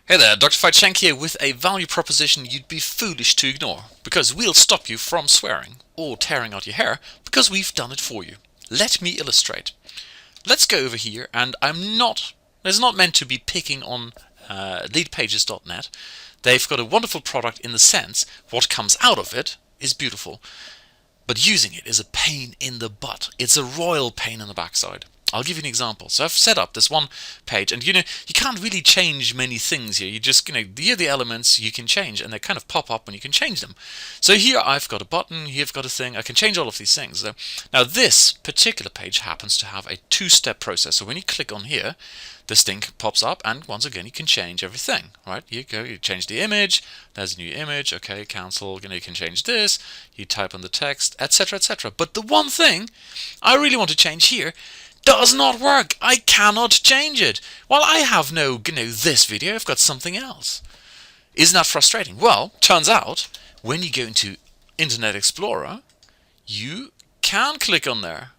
Hey there, Dr. Feitschenk here with a value proposition you'd be foolish to ignore, because we'll stop you from swearing or tearing out your hair because we've done it for you. Let me illustrate. Let's go over here, and it's not meant to be picking on leadpages.net. They've got a wonderful product in the sense what comes out of it is beautiful, but using it is a pain in the butt. It's a royal pain in the backside. I'll give you an example. So I've set up this one page, and you can't really change many things here. You just, here are the elements you can change, and they kind of pop up when you can change them. So here I've got a button, here I've got a thing, I can change all of these things. So now this particular page happens to have a two-step process. So when you click on here, this thing pops up, and once again you can change everything, right? You change the image, there's a new image, okay, cancel, you can change this, you type on the text, etc, etc. But the one thing I really want to change here does not work. I cannot change it. Well, I have no, this video, I've got something else. Isn't that frustrating? Well, turns out, when you go into Internet Explorer, you can click on there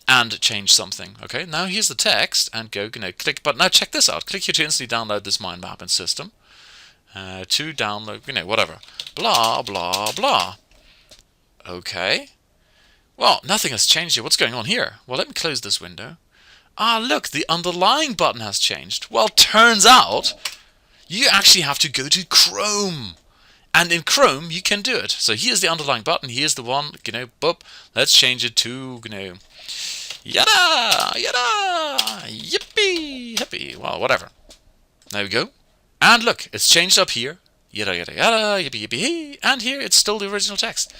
and change something. Okay, now here's the text, and click, but now check this out. Click here to instantly download this mind mapping system. To download, whatever. Blah, blah, blah. Okay. Well, nothing has changed here. What's going on here? Well, let me close this window. Ah, look, the underlying button has changed. Well, turns out you actually have to go to Chrome. And in Chrome, you can do it. So here's the underlying button. Here's the one, boop. Let's change it to, yada, yada, yippee, happy. Well, whatever. There we go. And look, it's changed up here. Yada, yada, yada, yippee, yippee, and here it's still the original text.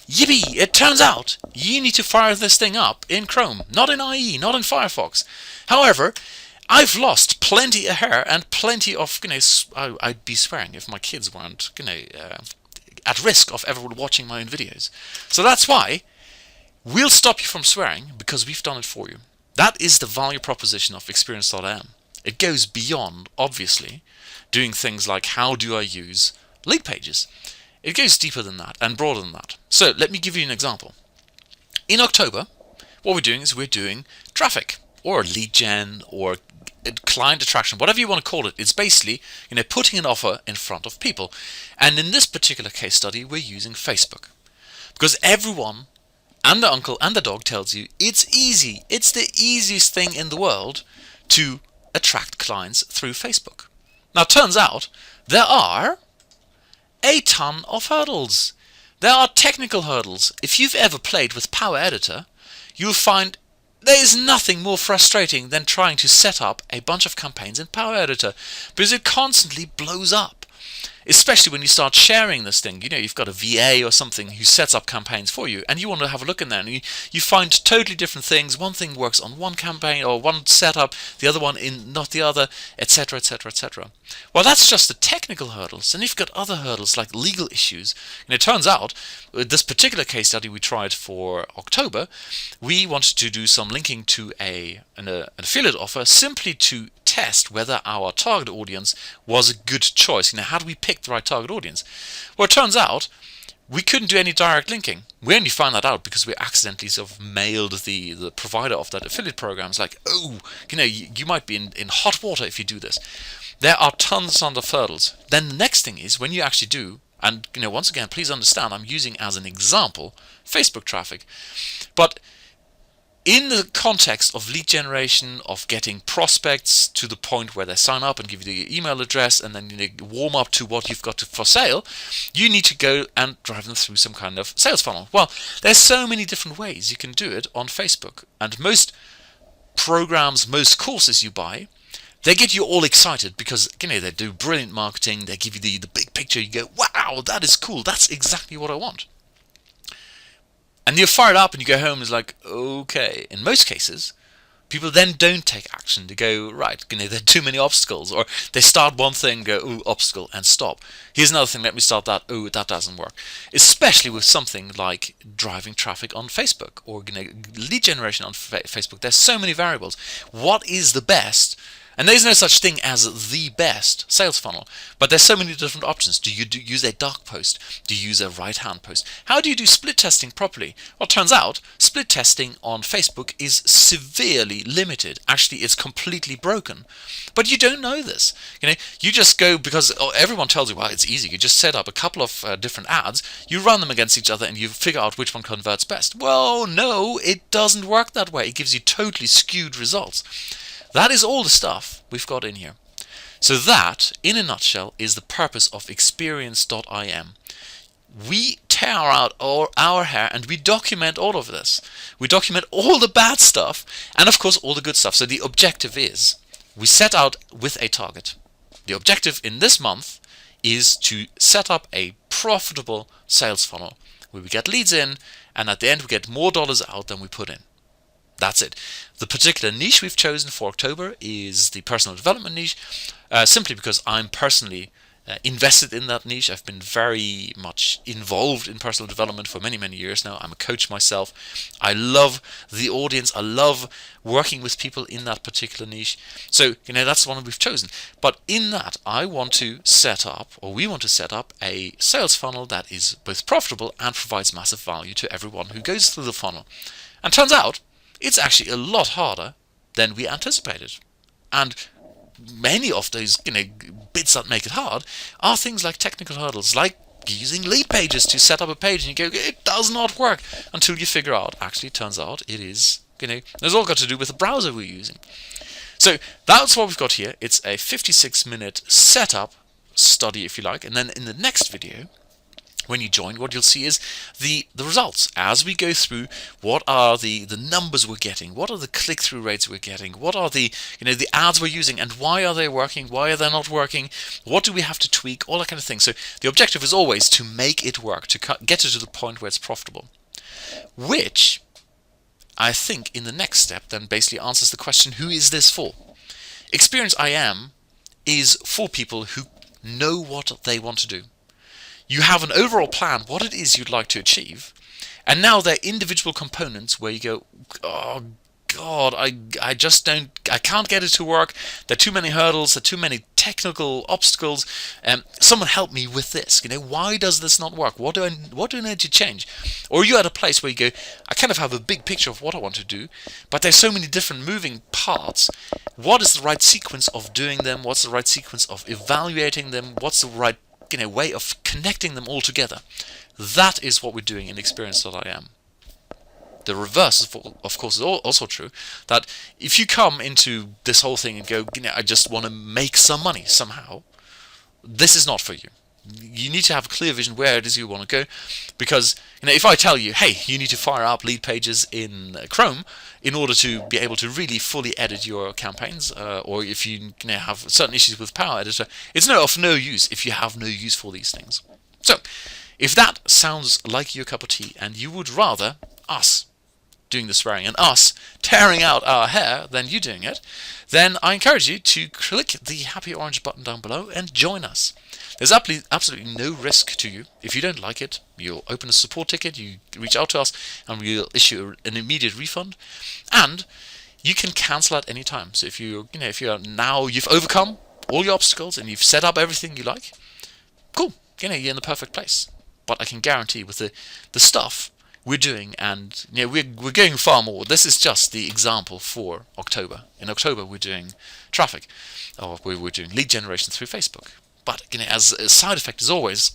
Yippee! It turns out you need to fire this thing up in Chrome, not in IE, not in Firefox. However, I've lost plenty of hair and plenty of, I'd be swearing if my kids weren't, at risk of ever watching my own videos. So that's why we'll stop you from swearing, because we've done it for you. That is the value proposition of Experience.im. It goes beyond, obviously, doing things like how do I use lead pages. It goes deeper than that and broader than that. So let me give you an example. In October, what we're doing is we're doing traffic or lead gen or client attraction, whatever you want to call it. It's basically putting an offer in front of people. And in this particular case study, we're using Facebook, because everyone and the uncle and the dog tells you it's easy. It's the easiest thing in the world to attract clients through Facebook. Now, it turns out there are a ton of hurdles. There are technical hurdles. If you've ever played with Power Editor, you'll find there is nothing more frustrating than trying to set up a bunch of campaigns in Power Editor, because it constantly blows up. Especially when you start sharing this thing. You've got a VA or something who sets up campaigns for you, and you want to have a look in there, and you find totally different things. One thing works on one campaign or one setup, the other one in not the other, etc, etc, etc. Well, that's just the technical hurdles. And you've got other hurdles like legal issues. And it turns out, with this particular case study we tried for October, we wanted to do some linking to an affiliate offer simply to test whether our target audience was a good choice. How do we pick the right target audience? Well, it turns out we couldn't do any direct linking. We only found that out because we accidentally sort of mailed the provider of that affiliate program. It's like, oh, you might be in hot water if you do this. There are tons of hurdles. Then the next thing is when you actually do, and once again, please understand, I'm using as an example Facebook traffic, but in the context of lead generation, of getting prospects to the point where they sign up and give you the email address and then warm up to what you've got for sale, you need to go and drive them through some kind of sales funnel. Well, there's so many different ways you can do it on Facebook. And most programs, most courses you buy, they get you all excited because they do brilliant marketing, they give you the big picture, you go, wow, that is cool, that's exactly what I want. And you fire it up and you go home and it's like, okay. In most cases, people then don't take action. They go, right, there are too many obstacles. Or they start one thing, go, ooh, obstacle, and stop. Here's another thing, let me start that, ooh, that doesn't work. Especially with something like driving traffic on Facebook or lead generation on Facebook. There's so many variables. What is the best And there's no such thing as the best sales funnel, but there's so many different options. Do you use a dark post? Do you use a right-hand post? How do you do split testing properly? Well, it turns out split testing on Facebook is severely limited. Actually, it's completely broken. But you don't know this. You just go because everyone tells you, well, it's easy. You just set up a couple of different ads, you run them against each other, and you figure out which one converts best. Well, no, it doesn't work that way. It gives you totally skewed results. That is all the stuff we've got in here. So that, in a nutshell, is the purpose of Experience.im. We tear out our hair and we document all of this. We document all the bad stuff and, of course, all the good stuff. So the objective is, we set out with a target. The objective in this month is to set up a profitable sales funnel where we get leads in and at the end we get more dollars out than we put in. That's it. The particular niche we've chosen for October is the personal development niche, simply because I'm personally invested in that niche. I've been very much involved in personal development for many, many years now. I'm a coach myself. I love the audience. I love working with people in that particular niche. So, that's the one we've chosen. But in that, we want to set up a sales funnel that is both profitable and provides massive value to everyone who goes through the funnel. And turns out, it's actually a lot harder than we anticipated. And many of those bits that make it hard are things like technical hurdles, like using lead pages to set up a page, and you go, it does not work, until you figure out, actually, it turns out it is, there's all got to do with the browser we're using. So that's what we've got here. It's a 56-minute setup study, if you like, and then in the next video, when you join, what you'll see is the results as we go through. What are the numbers we're getting? What are the click-through rates we're getting? What are the the ads we're using, and why are they working? Why are they not working? What do we have to tweak? All that kind of thing. So the objective is always to make it work, to get it to the point where it's profitable, which I think in the next step then basically answers the question, who is this for? Experience.IM is for people who know what they want to do. You have an overall plan, what it is you'd like to achieve, and now there are individual components where you go, oh God, I can't get it to work, there are too many hurdles, there are too many technical obstacles, someone help me with this, why does this not work, what do I need to change? Or you're at a place where you go, I kind of have a big picture of what I want to do, but there's so many different moving parts, what is the right sequence of doing them, what's the right sequence of evaluating them, what's the right way of connecting them all together? That is what we're doing in Experience.im. The reverse, of course, is also true, that if you come into this whole thing and go, I just want to make some money somehow, this is not for you. You need to have a clear vision where it is you want to go, because if I tell you, hey, you need to fire up lead pages in Chrome in order to be able to really fully edit your campaigns, or if you have certain issues with Power Editor, it's of no use if you have no use for these things. So, if that sounds like your cup of tea and you would rather us doing the swearing and us tearing out our hair than you doing it, then I encourage you to click the happy orange button down below and join us. There's absolutely no risk to you. If you don't like it, you'll open a support ticket, you reach out to us, and we'll issue an immediate refund. And you can cancel at any time. So if you've overcome all your obstacles and you've set up everything you like, cool, you're in the perfect place. But I can guarantee with the stuff we're doing, and we're going far more. This is just the example for October. In October, we're doing traffic, or we're doing lead generation through Facebook. But as a side effect, as always,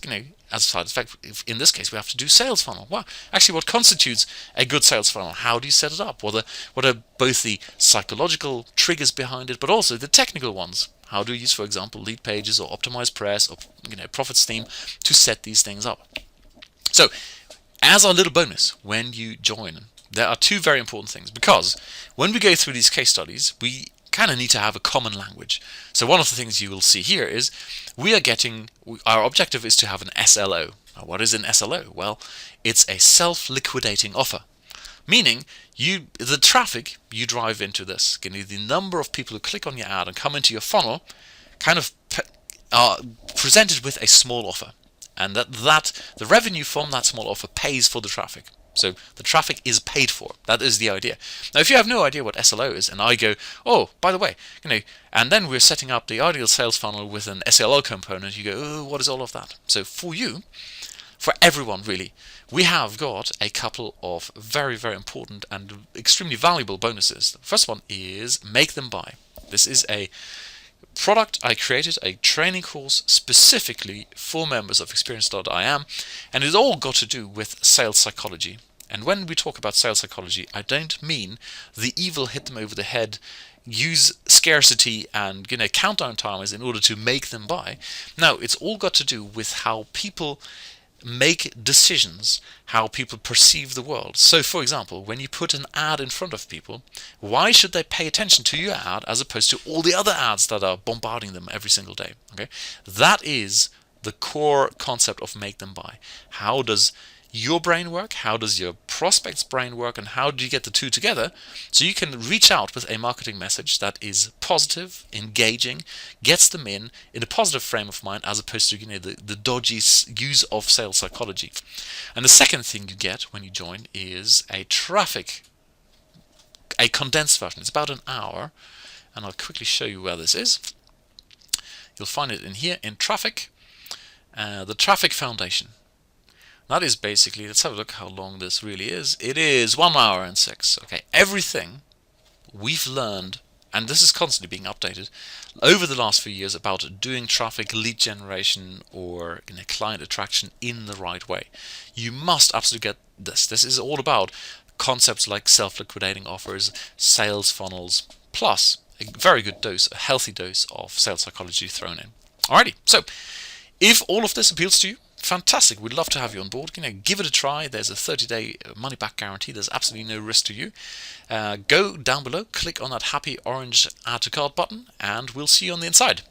as a side effect, in this case, we have to do sales funnel. Well, actually, what constitutes a good sales funnel? How do you set it up? What are both the psychological triggers behind it, but also the technical ones? How do you use, for example, lead pages or optimized press or profit steam to set these things up? So, as our little bonus, when you join, there are two very important things, because when we go through these case studies, we kind of need to have a common language. So one of the things you will see here is our objective is to have an SLO. Now, what is an SLO? Well, it's a self-liquidating offer, meaning the traffic you drive into this, the number of people who click on your ad and come into your funnel, kind of are presented with a small offer, and that the revenue from that small offer pays for the traffic. So the traffic is paid for. That is the idea. Now, if you have no idea what SLO is, and I go, oh, by the way, and then we're setting up the ideal sales funnel with an SLO component, you go, oh, what is all of that? So for you, for everyone really, we have got a couple of very, very important and extremely valuable bonuses. The first one is make them buy. This is a product I created, a training course specifically for members of Experience.IM, and it's all got to do with sales psychology. And when we talk about sales psychology, I don't mean the evil hit them over the head, use scarcity and countdown timers in order to make them buy. No, it's all got to do with how people make decisions, how people perceive the world. So for example, when you put an ad in front of people, why should they pay attention to your ad as opposed to all the other ads that are bombarding them every single day? Okay, that is the core concept of make them buy. How does your brain work? How does your prospect's brain work? And how do you get the two together so you can reach out with a marketing message that is positive, engaging, gets them in a positive frame of mind, as opposed to the dodgy use of sales psychology. And the second thing you get when you join is a condensed version. It's about an hour, and I'll quickly show you where this is. You'll find it in here in traffic, the traffic foundation. That is basically, let's have a look how long this really is. It is 1 hour and 6. Okay, everything we've learned, and this is constantly being updated over the last few years about doing traffic, lead generation, or client attraction in the right way. You must absolutely get this. This is all about concepts like self-liquidating offers, sales funnels, plus a very good dose, a healthy dose of sales psychology thrown in. Alrighty, so if all of this appeals to you, fantastic. We'd love to have you on board. Give it a try. There's a 30-day money-back guarantee. There's absolutely no risk to you. Go down below, click on that happy orange add to cart button, and we'll see you on the inside.